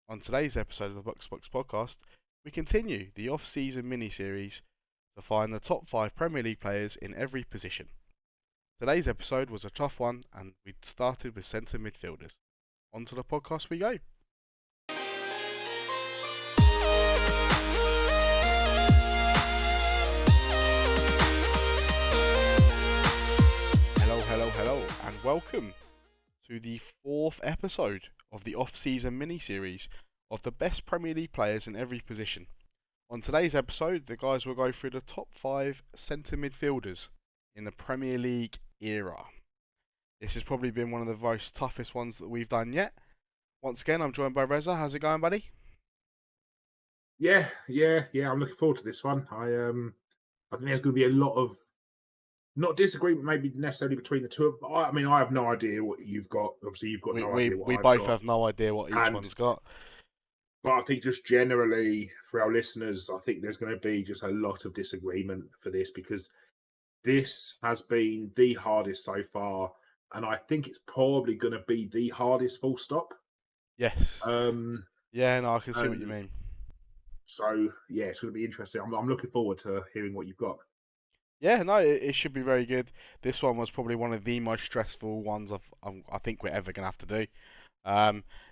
On today's episode of the Box2box podcast, we continue the off-season mini-series to find the top 5 Premier League players in every position. Today's episode was a tough one and we started with centre-midfielders. On to the podcast we go. Hello, and welcome to the 4th episode of the off-season mini-series of the best Premier League players in every position. On today's episode, the guys will go through the top 5 centre midfielders in the Premier League era. This has probably been one of the most toughest ones that we've done yet. Once again, I'm joined by Reza. How's it going, buddy? Yeah. I'm looking forward to this one. I think there's going to be a lot of not disagreement, maybe necessarily between the two. I mean, I have no idea what you've got. Obviously, you've got no idea what we I've both got. have no idea what each one's got. But I think just generally for our listeners, I think there's going to be just a lot of disagreement for this because this has been the hardest so far, and I think it's probably going to be the hardest. Full stop. Yes. Yeah, no, I can see what you mean. So yeah, it's going to be interesting. I'm looking forward to hearing what you've got. Yeah, no, it should be very good. This one was probably one of the most stressful ones I think we're ever going to have to do.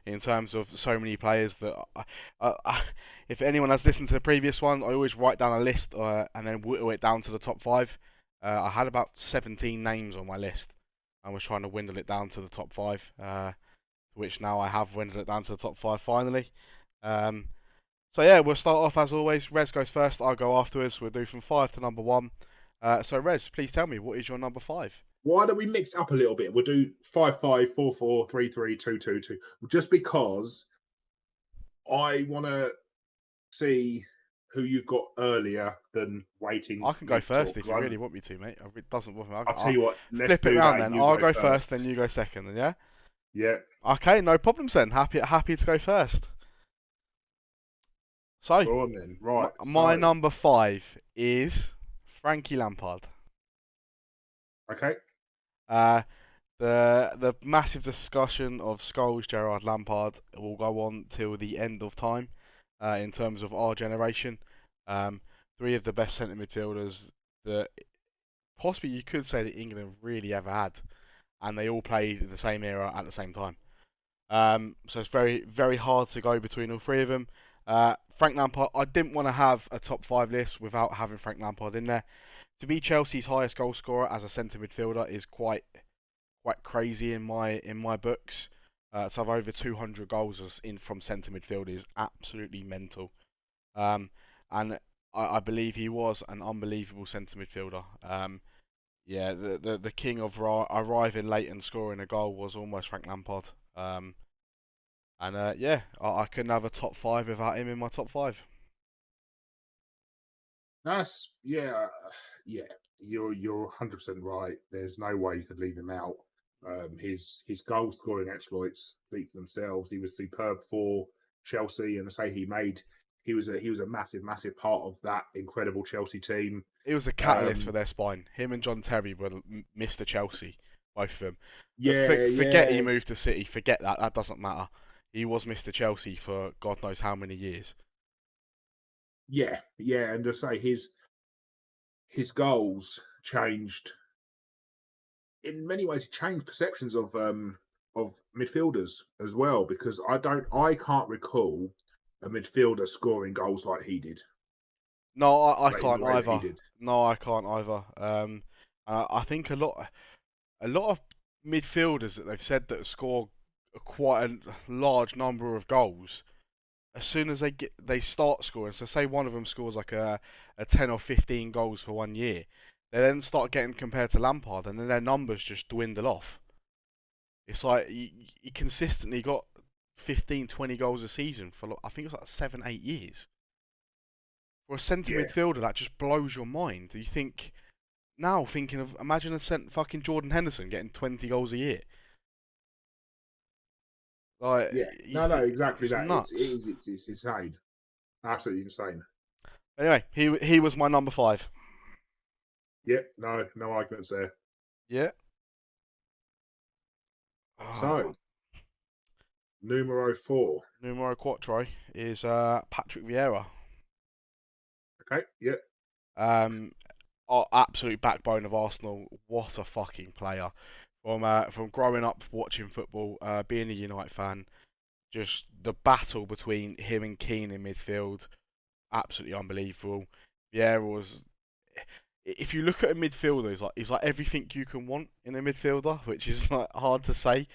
In terms of so many players that, if anyone has listened to the previous one, I always write down a list and then whittle it down to the top 5. I had about 17 names on my list and was trying to dwindle it down to the top 5, which now I have dwindled it down to the top 5 finally. So yeah, we'll start off as always. Rez goes first, I'll go afterwards. We'll do from 5 to number 1. So Rez, please tell me, what is your number 5? Why don't we mix up a little bit? We'll do 5-5, 4-4, 3-3, 2-2-2. Just because I want to see who you've got earlier than waiting. I can go first if you really want me to, mate. It doesn't bother me. I'll tell you what. Let's flip it round then. I'll go first, then you you go second. Then yeah. Yeah. Okay, no problems then. Happy to go first. So, go on then. Right. My number 5 is Frankie Lampard. Okay. The massive discussion of Scholes, Gerrard, Lampard will go on till the end of time. In terms of our generation, 3 of the best centre midfielders that possibly you could say that England really ever had, and they all played in the same era at the same time. So it's very, very hard to go between all 3 of them. Frank Lampard, I didn't want to have a top 5 list without having Frank Lampard in there. To be Chelsea's highest goal scorer as a centre midfielder is quite crazy in my books. To have over 200 goals from centre midfield is absolutely mental. And I believe he was an unbelievable centre midfielder. Yeah, the king of arriving late and scoring a goal was almost Frank Lampard. Yeah, I couldn't have a top 5 without him in my top 5. That's yeah. You're 100% right. There's no way you could leave him out. His goal scoring exploits speak for themselves. He was superb for Chelsea, and I say he was a massive part of that incredible Chelsea team. He was a catalyst for their spine. Him and John Terry were Mr. Chelsea, both of them. Forget he moved to City. Forget that. That doesn't matter. He was Mr. Chelsea for God knows how many years. Yeah, and to say his goals changed in many ways. It changed perceptions of midfielders as well, because I can't recall a midfielder scoring goals like he did. No, I can't either. No, I can't either. I think a lot of midfielders that they've said that score quite a large number of goals, as soon as they start scoring, so say one of them scores like a 10 or 15 goals for 1 year, they then start getting compared to Lampard, and then their numbers just dwindle off. It's like he consistently got 15, 20 goals a season for, I think it's like 7, 8 years. For a centre midfielder, that just blows your mind. You think, now thinking of, imagine fucking Jordan Henderson getting 20 goals a year. Like, no, exactly that. Nuts. It's insane, absolutely insane. Anyway, he was my number 5. Yep, no arguments there. Yeah. So, Numero 4. Numero quattro is Patrick Vieira. Okay, yeah. Um, our absolute backbone of Arsenal. What a fucking player! From growing up watching football, being a United fan, just the battle between him and Keane in midfield, absolutely unbelievable. Vieira was. If you look at a midfielder, he's like everything you can want in a midfielder, which is like hard to say.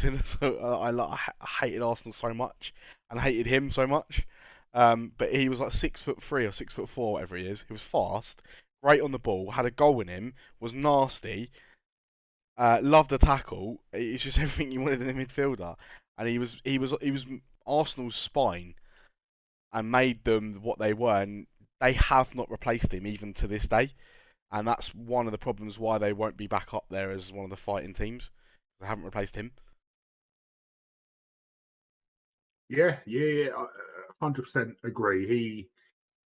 I hated Arsenal so much and I hated him so much. But he was like 6'3" or 6'4", whatever he is. He was fast, great on the ball, had a goal in him, was nasty, loved the tackle. It's just everything you wanted in a midfielder, and he was Arsenal's spine and made them what they were. And they have not replaced him even to this day, and that's one of the problems why they won't be back up there as one of the fighting teams. They haven't replaced him. Yeah, yeah, 100% agree.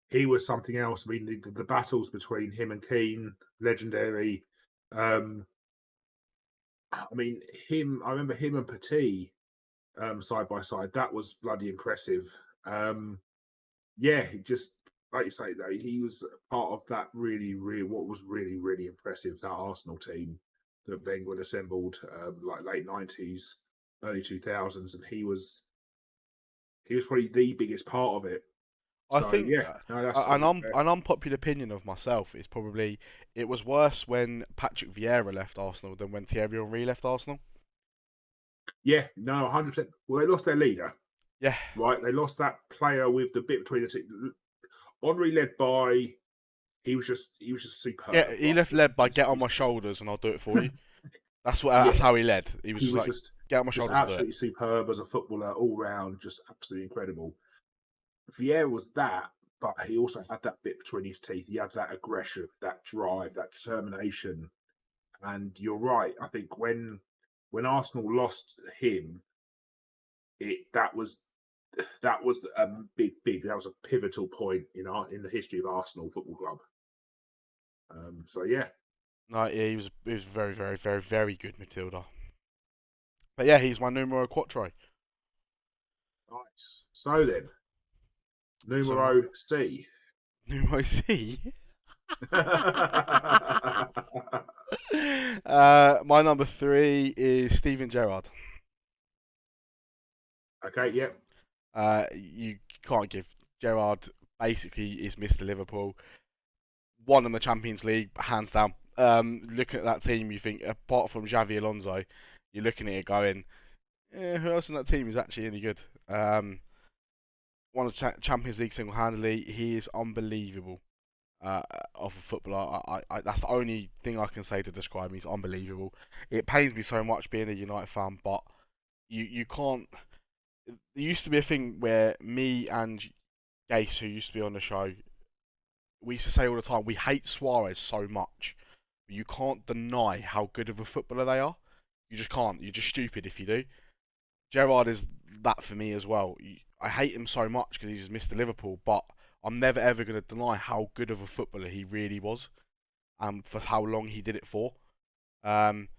He was something else. I mean, the battles between him and Keane, legendary. Um, I mean, I remember him and Petit side by side. That was bloody impressive. Yeah, he just like you say, though, he was part of that what was really impressive, that Arsenal team that Wenger assembled, like late 90s, early 2000s, and he was probably the biggest part of it. I So think yeah, no, that's totally fair. an unpopular opinion of myself is probably it was worse when Patrick Vieira left Arsenal than when Thierry Henry left Arsenal. Yeah, no, 100%. Well, they lost their leader, Yeah, right? They lost that player with the bit between the two. Henri led by. He was just superb, he right? left led by get on my shoulders and I'll do it for you. That's Yeah, how he led. He was he just was like get on my just shoulders and do it. absolutely superb as a footballer, all round, just absolutely incredible. Vieira was that, but he also had that bit between his teeth. He had that aggression, that drive, that determination. And you're right. I think when Arsenal lost him, that was a big. That was a pivotal point in the history of Arsenal Football Club. So yeah, No, yeah, he was very good midfielder. But yeah, he's my numero quattro. nice. So then, So my numero C. numero C. My number three is Steven Gerrard. Okay, yep. You can't give Gerrard basically is Mr. Liverpool. Won in the Champions League, hands down. Looking at that team, you think apart from Xavi Alonso, you're looking at it going, who else in that team is actually any good? Won the Champions League single-handedly. He is unbelievable. Of a footballer, that's the only thing I can say to describe him. He's unbelievable. It pains me so much being a United fan, but you can't. There used to be a thing where me and Gase, who used to be on the show, we used to say all the time, we hate Suarez so much, but you can't deny how good of a footballer they are. You just can't. You're just stupid if you do. Gerrard is that for me as well. I hate him so much because he's Mr. Liverpool, but I'm never ever going to deny how good of a footballer he really was, and for how long he did it for. Um,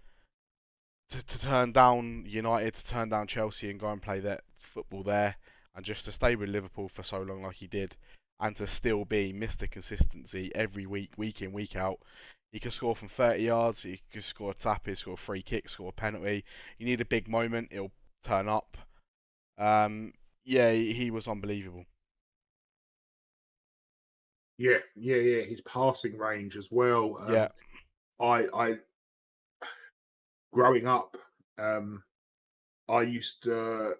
to turn down United, to turn down Chelsea, and go and play that football there, and just to stay with Liverpool for so long like he did, and to still be Mr. Consistency every week, week in, week out. He can score from 30 yards. He can score a tap. He can score a free kick. Score a penalty. You need a big moment, he'll turn up. Yeah, he was unbelievable. Yeah. His passing range as well. Yeah, I growing up, I used to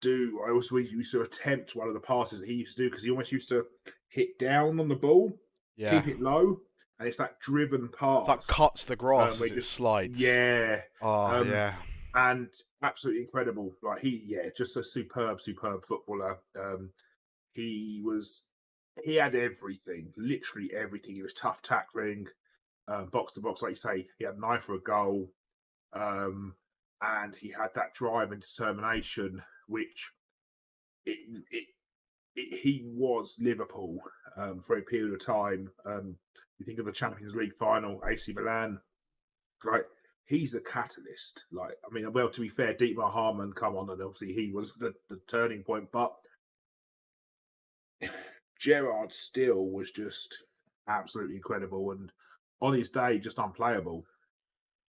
I always used to attempt one of the passes that he used to do because he almost used to hit down on the ball, yeah. keep it low, and it's that driven It's like pass. cuts the grass Where as he it just slides. yeah, Oh um, yeah, and absolutely incredible. Like just a superb footballer. He was he had everything, literally everything. He was tough tackling, box to box, like you say. He had an eye for a goal, um, and he had that drive and determination, which it, it, he was Liverpool for a period of time. You think of the Champions League final, AC Milan, right? he's the catalyst. Like, I mean, well, to be fair, Dietmar Hamann come on, and obviously he was the turning point, but Gerrard still was just absolutely incredible, and on his day, just unplayable.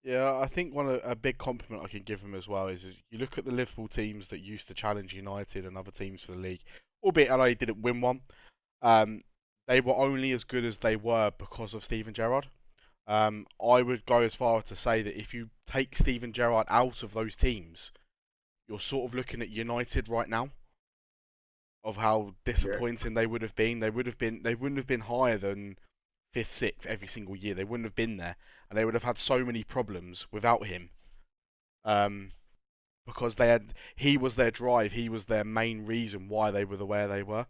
Yeah, I think a big compliment I can give him as well is you look at the Liverpool teams that used to challenge United and other teams for the league, albeit LA didn't win one. Um, they were only as good as they were because of Steven Gerrard. I would go as far as to say that if you take Steven Gerrard out of those teams, you're sort of looking at United right now of how Yeah, disappointing they would have been. They wouldn't have been higher than fifth, sixth every single year. They wouldn't have been there, and they would have had so many problems without him. Um, because he was their drive. He was their main reason why they were the way they were.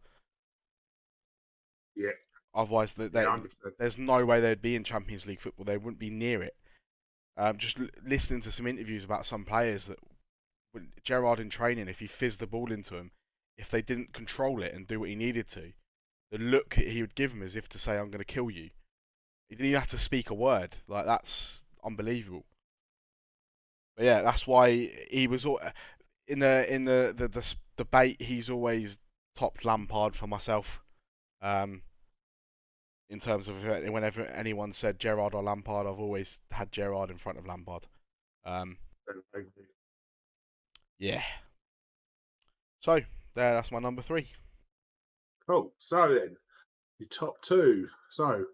yeah, Otherwise, yeah, 100%. there's no way they'd be in Champions League football. They wouldn't be near it. Just listening to some interviews about some players that Gerrard in training, if he fizzed the ball into him, if they didn't control it and do what he needed to, the look he would give him as if to say, "I'm going to kill you." He didn't even have to speak a word. Like, that's unbelievable. But yeah, that's why he was in the debate. He's always topped Lampard for myself. Um, in terms of whenever anyone said Gerrard or Lampard, I've always had Gerrard in front of Lampard. Um, yeah. So there, that's my number three. Cool. So then, your top two. So,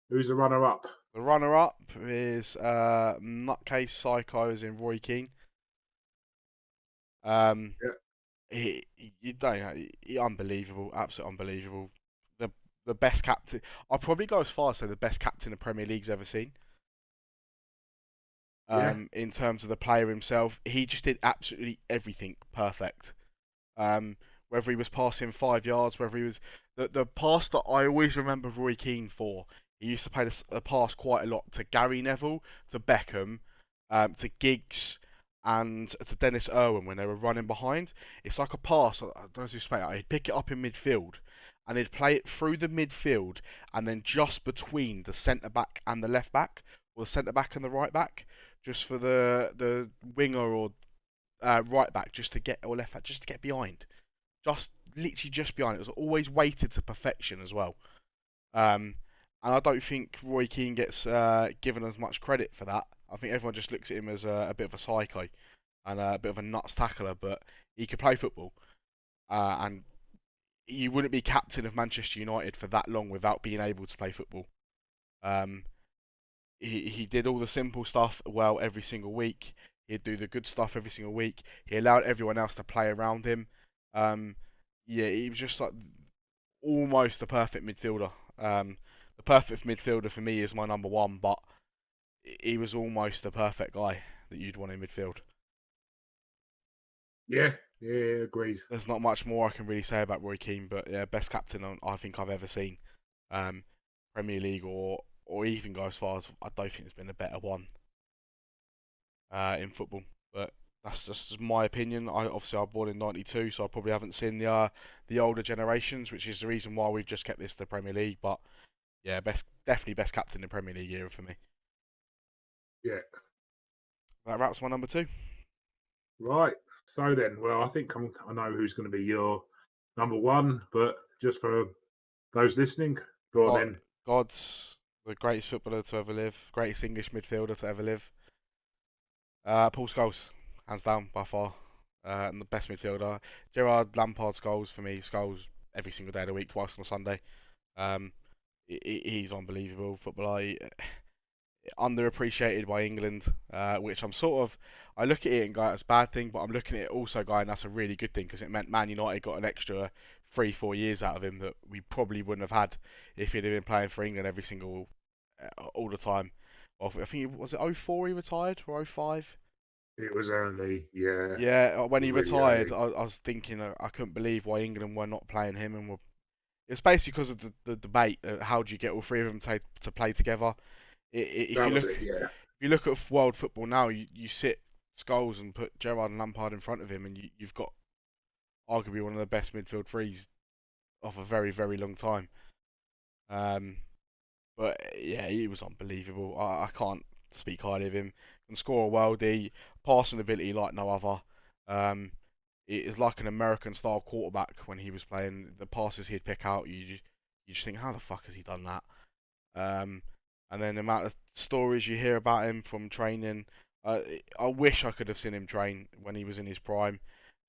who's the runner-up? The runner-up is Nutcase Psychos in Roy Keane. Yeah, You don't unbelievable, absolutely unbelievable. The the best captain. I'll probably go as far as say the best captain the Premier League's ever seen. yeah, In terms of the player himself, he just did absolutely everything perfect. Um, whether he was passing 5 yards, whether he was the pass that I always remember Roy Keane for. He used to play a pass quite a lot to Gary Neville, to Beckham, to Giggs, and to Dennis Irwin when they were running behind. It's like a pass. I don't know if you explain it. He'd pick it up in midfield, and he'd play it through the midfield, and then just between the centre back and the left back, or the centre back and the right back, just for the winger or right back, just to get or left back, just to get behind, just literally just behind. It was always weighted to perfection as well. Um, and I don't think Roy Keane gets given as much credit for that. I think everyone just looks at him as a bit of a psycho and a bit of a nuts tackler, but he could play football. And you wouldn't be captain of Manchester United for that long without being able to play football. Um, he did all the simple stuff well every single week. He'd do the good stuff every single week. He allowed everyone else to play around him. Um, yeah, he was just like almost the perfect midfielder. The perfect midfielder for me is my number one, but he was almost the perfect guy that you'd want in midfield. yeah, yeah. Agreed. There's not much more I can really say about Roy Keane, but yeah, best captain I think I've ever seen. Um, Premier League or even go as far as I don't think there's been a better one in football. But that's just my opinion. I obviously I was born in '92, so I probably haven't seen the older generations, which is the reason why we've just kept this the Premier League. But yeah, definitely best captain in Premier League era for me. Yeah. That wraps my number two. Right. So then, well, I think I know who's going to be your number one, but just for those listening, go on God, then. God's the greatest footballer to ever live, greatest English midfielder to ever live. Paul Scholes, hands down by far, and the best midfielder. Gerard Lampard Scholes for me. Scholes every single day of the week, twice on a Sunday. Um, he's unbelievable footballer. Underappreciated by England, which I look at it and go, it's a bad thing, but I'm looking at it also going, that's a really good thing because it meant Man United got an extra 3-4 years out of him that we probably wouldn't have had if he'd have been playing for England every single, all the time. Well, I think was it '04 he retired or '05? It was early, yeah. Yeah, when he Really retired, early. I was thinking I couldn't believe why England were not playing him and were. It's basically because of the debate. How do you get all three of them to play together? If That you was look it, yeah. if you look at world football now, you sit Scholes and put Gerrard and Lampard in front of him, and you've got arguably one of the best midfield threes of a very, very long time. Um, but yeah, he was unbelievable. I can't speak highly of him. can score a worldie, passing ability like no other. Um, it is like an American style quarterback when he was playing. The passes he'd pick out, you just think, how the fuck has he done that? Um, and then the amount of stories you hear about him from training. Uh, I wish I could have seen him train when he was in his prime.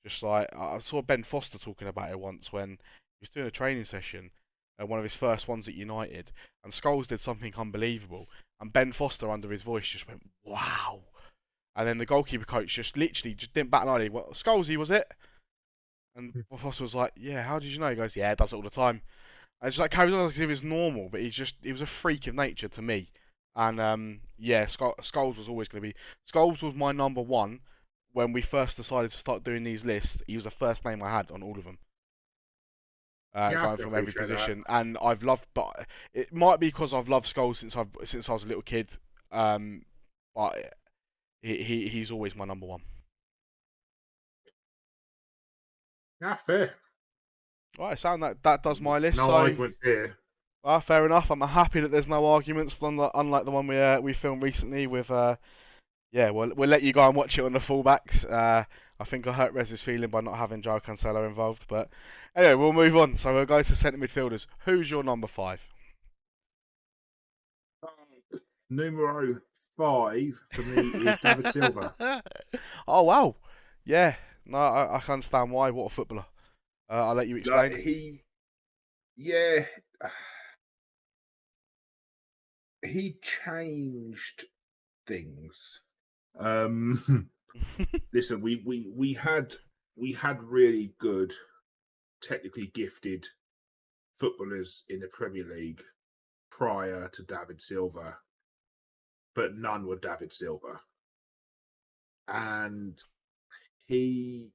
Just like I saw Ben Foster talking about it once when he was doing a training session, one of his first ones at United, and Scholes did something unbelievable, and Ben Foster under his voice just went, "Wow!" And then the goalkeeper coach just literally just didn't bat an eyelid. What, Scholesy, was it? And Foster was like, "Yeah, how did you know?" He goes, "Yeah, does it all the time." And it's like carries on as if it's normal, but he was a freak of nature to me. And yeah, Scholes was always going to be. Scholes was my number one when we first decided to start doing these lists. He was the first name I had on all of them, Yeah, I going can from every appreciate that. position. And I've loved, but it might be because I've loved Scholes since I was a little kid. But he's always my number one. Yeah, fair. Right, sound that does my list. No So, arguments here. well, fair enough. I'm happy that there's no arguments, unlike the one we filmed recently with. Yeah, we'll let you go and watch it on the fullbacks. I think I hurt Rez's feeling by not having Joe Cancelo involved, but anyway, we'll move on. So we'll go to centre midfielders. Who's your number 5? Numero 5 for me is David Silva. Oh wow, yeah. No, I can understand why. What a footballer. I'll let you Like explain. Yeah, he changed things. Listen, we had really good, technically gifted footballers in the Premier League prior to David Silva, but none were David Silva. And he,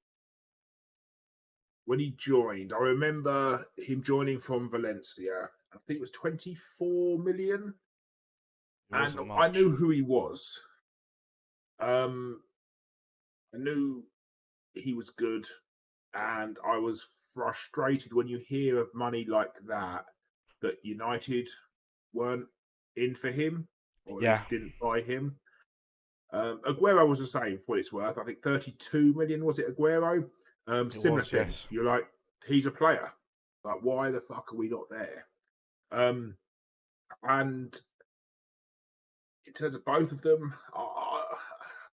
when he joined, I remember him joining from Valencia. I think it was 24 million. It And wasn't I much. knew who he was. Um, I knew he was good, and I was frustrated when you hear of money like that United weren't in for him, or at Yeah, least didn't buy him. Aguero was the same for what it's worth. I think 32 million was it, Aguero? it Similar was. thing. Yes. You're like, he's a player. Like, why the fuck are we not there? Um, and in terms of both of them,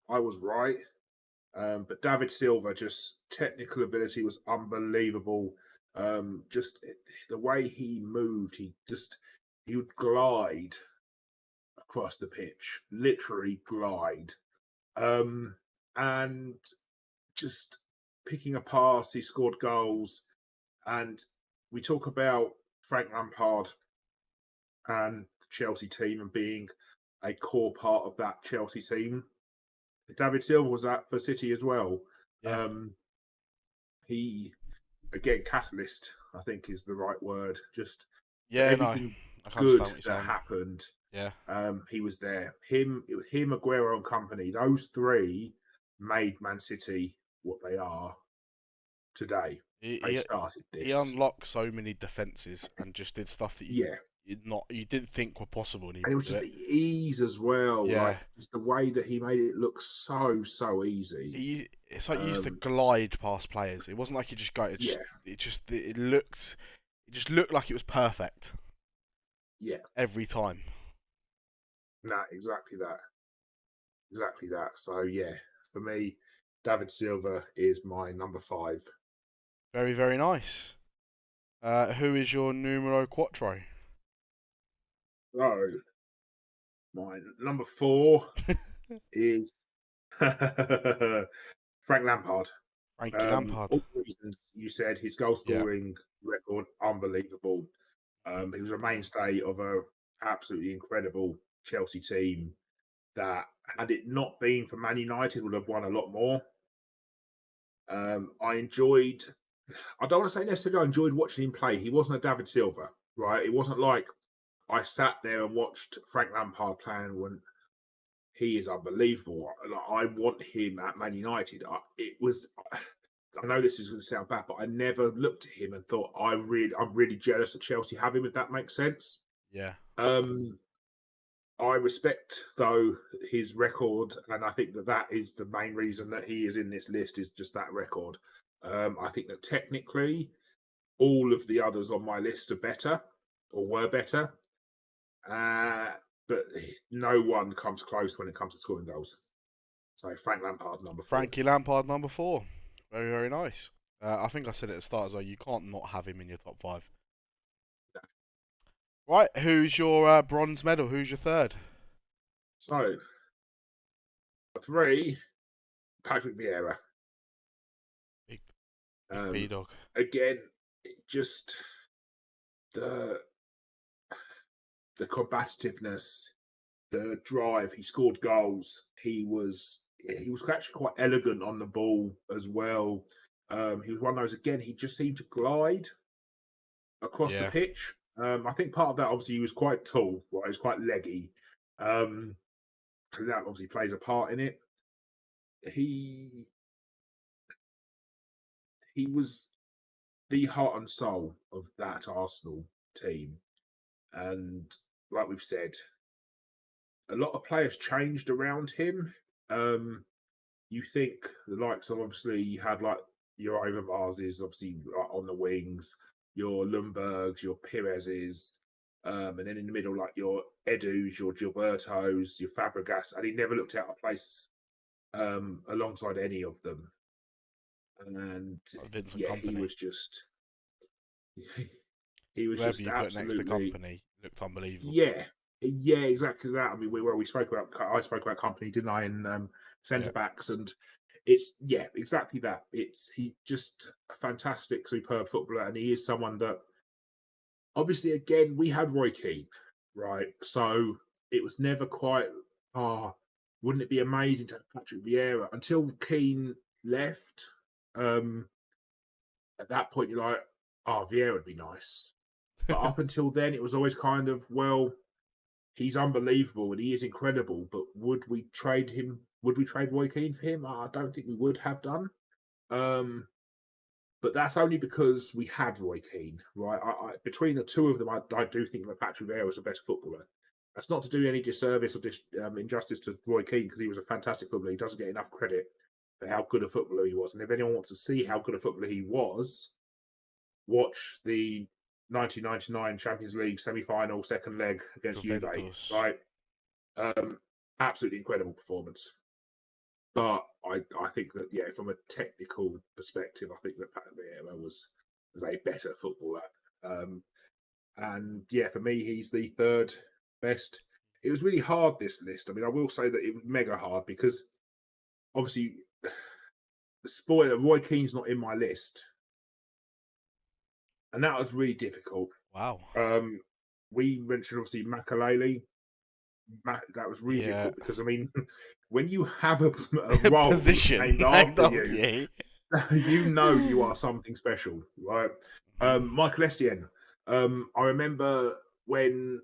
I was right. But David Silva, just technical ability was unbelievable. Just the way he moved, he would glide across the pitch, literally glide. And just picking a pass, he scored goals. And we talk about Frank Lampard and the Chelsea team and being a core part of that Chelsea team. David Silva was that for City as well. Yeah. Um, he again, catalyst, I think is the right word. Just for Yeah. No, everything I can good understand what you're that saying. happened, Yeah. he was there. Him, Aguero, and company. Those three made Man City what they are today. He They he, started he this. unlocked so many defenses and just did stuff that Yeah, you didn't think were possible, and he and it would was do just it. the ease as well. Yeah. Like just the way that he made it look so easy. It's like you used to Um, glide past players. It wasn't like you just go. yeah, It just looked like it was perfect yeah, every time. nah, exactly that. So yeah, for me, David Silva is my number 5. Very, very nice. Who is your numero quattro? So my number 4 is Frank Lampard. Frankie Lampard. All the reasons you said, his goal Yeah. scoring record unbelievable. He was a mainstay of a absolutely incredible Chelsea team that, had it not been for Man United, would have won a lot more. I enjoyed. I don't want to say necessarily I enjoyed watching him play. He wasn't a David Silva, right? It wasn't like I sat there and watched Frank Lampard play and went, he is unbelievable. I want him at Man United. It was. I know this is going to sound bad, but I never looked at him and thought I'm really jealous that Chelsea have him. If that makes sense. Yeah. Um, I respect, though, his record, and I think that that is the main reason that he is in this list is just that record. I think that technically, all of the others on my list are better or were better, uh, but no one comes close when it comes to scoring goals. So Frank Lampard, number 4. Frankie Lampard, number 4. Very, very nice. I think I said at the start as well, you can't not have him in your top 5. Right, who's your bronze medal? Who's your third? So 3, Patrick Vieira. Big B dog. Again, just the combativeness, the drive. He scored goals. He was actually quite elegant on the ball as well. He was one of those, again, he just seemed to glide across the Yeah. pitch. I think part of that, obviously, he was quite tall, right? He was quite leggy. So that obviously plays a part in it. He was the heart and soul of that Arsenal team. And like we've said, a lot of players changed around him. You think the likes of, obviously, you had like your Overmarses, obviously, on the wings, your Lundbergs, your Perez's, and then in the middle, like your Edus, your Gilbertos, your Fabregas, and he never looked out of place alongside any of them. And Vincent yeah, Company. he was just Whoever you put next to absolutely, Company looked unbelievable. yeah, exactly that. I mean, I spoke about Company, didn't I, in centre backs, and it's exactly that. He just a fantastic, superb footballer, and he is someone that obviously, again, we had Roy Keane, right? So it was never quite, wouldn't it be amazing to have Patrick Vieira until Keane left? At that point, you're like, Vieira would be nice. But up until then, it was always kind of, well, he's unbelievable and he is incredible. But would we trade him? Would we trade Roy Keane for him? I don't think we would have done. But that's only because we had Roy Keane, right? Between the two of them, I do think that Patrick Vieira was a better footballer. That's not to do any disservice or injustice to Roy Keane, because he was a fantastic footballer. He doesn't get enough credit for how good a footballer he was. And if anyone wants to see how good a footballer he was, watch the 1999 Champions League semi-final second leg against Juventus. Juve, right? Absolutely incredible performance. But I think that, from a technical perspective, I think that Patrick Vieira was a better footballer. And for me, he's the third best. It was really hard, this list. I mean, I will say that it was mega hard because obviously, the spoiler, Roy Keane's not in my list. And that was really difficult. Wow. We mentioned, obviously, Makaleli. That was really difficult because, I mean, when you have a role position named after you, you know you are something special, right? Michael Essien. I remember when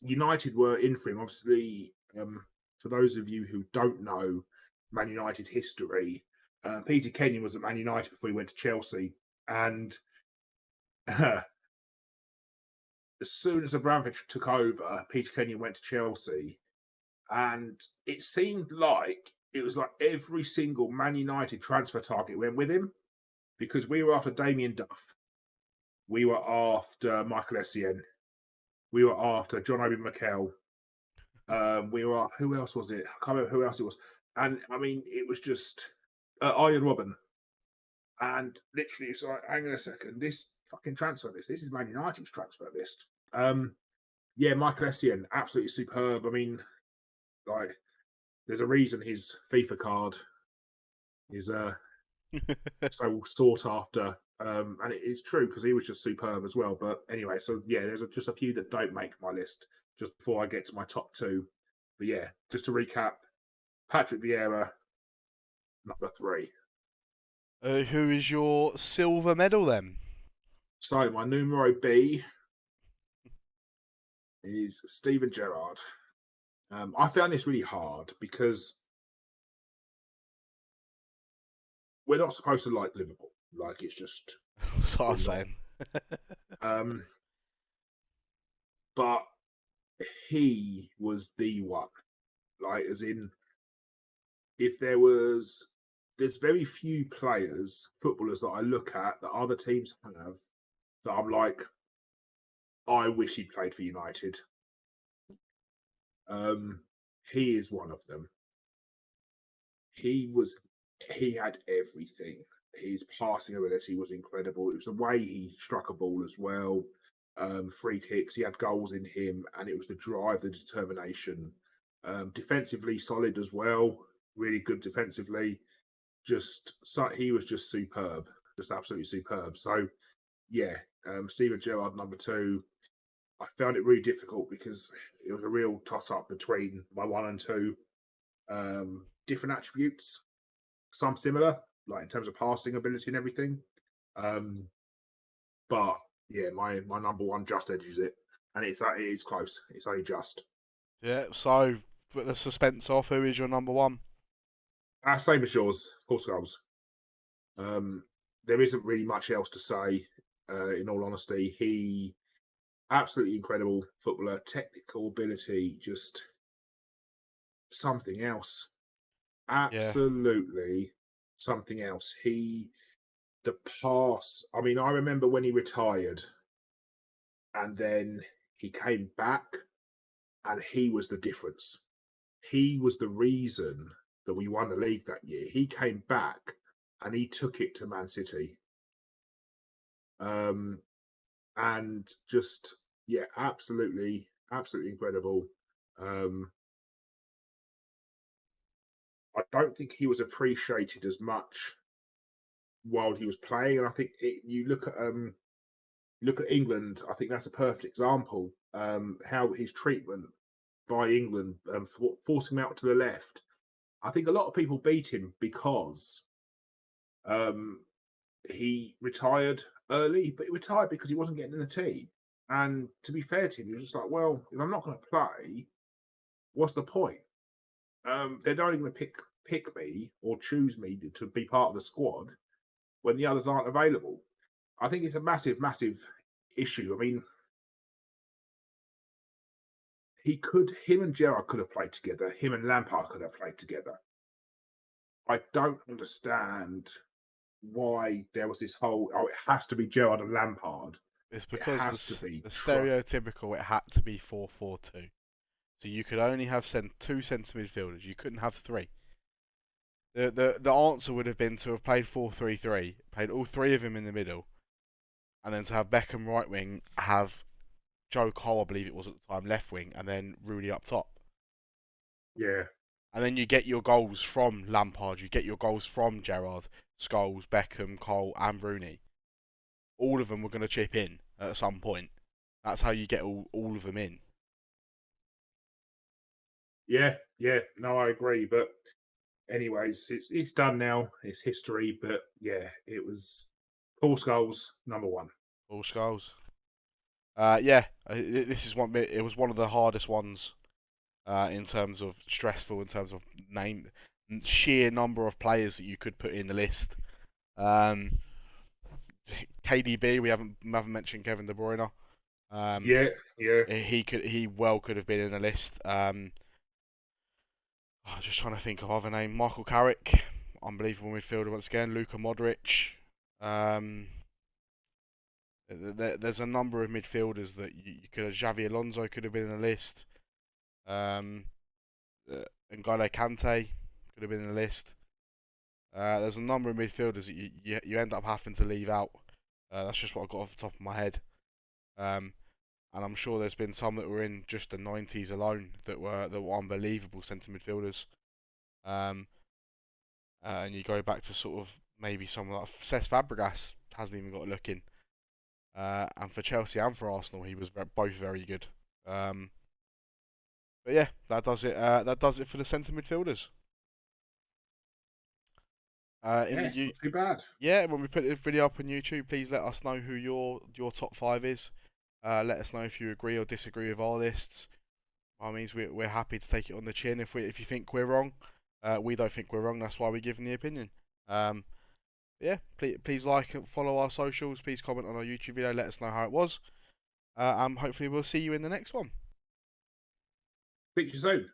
United were in for him, obviously, for those of you who don't know Man United history, Peter Kenyon was at Man United before he went to Chelsea. And as soon as Abramovich took over, Peter Kenyon went to Chelsea. And it seemed like it was like every single Man United transfer target went with him, because we were after Damien Duff. We were after Michael Essien. We were after John Obi Mikel. We were, who else was it? I can't remember who else it was. And I mean, it was just Arjen Robben. And literally, it's like, hang on a second, this fucking transfer list, this is Man United's transfer list. Michael Essien, absolutely superb. I mean, like, there's a reason his FIFA card is so sought after. And it is true, because he was just superb as well. But anyway, so there's just a few that don't make my list just before I get to my top 2. But just to recap, Patrick Vieira, number 3. Who is your silver medal then? So my numero B is Steven Gerrard. I found this really hard because we're not supposed to like Liverpool. Like, it's just... That's what I was saying. But he was the one. Like, as in, if there was, there's very few players, footballers that I look at that other teams have that I'm like, I wish he played for United. Um, he is one of them. He was, he had everything. His passing ability was incredible. It was the way he struck a ball as well. Free kicks, he had goals in him, and it was the drive, the determination. Defensively solid as well, really good defensively. Just so, he was just superb, just absolutely superb. So yeah, Steven Gerrard number two. I found it really difficult because it was a real toss up between my one and two. Different attributes, some similar, like in terms of passing ability and everything. Um, but yeah, my number one just edges it, and it is close. It's only just. Yeah. So put the suspense off. Who is your number one? Same as yours, Paul Scholes. There isn't really much else to say. In all honesty, he absolutely incredible footballer, technical ability, just something else. Yeah. Absolutely something else. The pass. I mean, I remember when he retired, and then he came back, and he was the difference. He was the reason that we won the league that year. He came back, and he took it to Man City. Um, and just yeah, absolutely, absolutely incredible. Um, I don't think he was appreciated as much while he was playing, and I think you look at England. I think that's a perfect example. How his treatment by England, forcing him out to the left. I think a lot of people beat him because um, he retired early, but he retired because he wasn't getting in the team. And to be fair to him, he was just like, well, if I'm not going to play, what's the point? They're not even going to pick me or choose me to be part of the squad when the others aren't available. I think it's a massive, massive issue. I mean, him and Gerrard could have played together. Him and Lampard could have played together. I don't understand why there was this whole, oh, it has to be Gerrard and Lampard. It's It because has to be the stereotypical it had to be 4-4-2. So you could only have two centre midfielders. You couldn't have three. The answer would have been to have played 4-3-3, played all three of them in the middle, and then to have Beckham right wing, have Joe Cole, I believe it was at the time, left wing, and then Rudy up top. Yeah. And then you get your goals from Lampard, you get your goals from Gerrard, Scholes, Beckham, Cole, and Rooney. All of them were going to chip in at some point. That's how you get all of them in. Yeah, yeah, no, I agree. But anyways, it's done now. It's history. But yeah, it was Paul Scholes number one. All Scholes. Yeah, this is one. It was one of the hardest ones in terms of stressful, in terms of sheer number of players that you could put in the list. KDB, we haven't mentioned Kevin De Bruyne. Yeah, yeah, he well could have been in the list. Just trying to think of other name. Michael Carrick, unbelievable midfielder once again. Luka Modric. Um, there's a number of midfielders that you could have. Xavi Alonso could have been in the list. Um, N'Golo Kante could have been in the list. There's a number of midfielders that you end up having to leave out. That's just what I got off the top of my head. And I'm sure there's been some that were in just the 90s alone that were unbelievable centre midfielders. And you go back to sort of maybe someone like Cesc Fabregas hasn't even got a look in. And for Chelsea and for Arsenal, he was both very good. But yeah, that does it. That does it for the centre midfielders. yeah. It's not too bad. Yeah, when we put the video up on YouTube, please let us know who your top five is. Let us know if you agree or disagree with our lists. I mean, we're happy to take it on the chin if you think we're wrong. We don't think we're wrong. That's why we're giving the opinion. Yeah, please like and follow our socials. Please comment on our YouTube video. Let us know how it was. Hopefully we'll see you in the next one. Speak to you soon.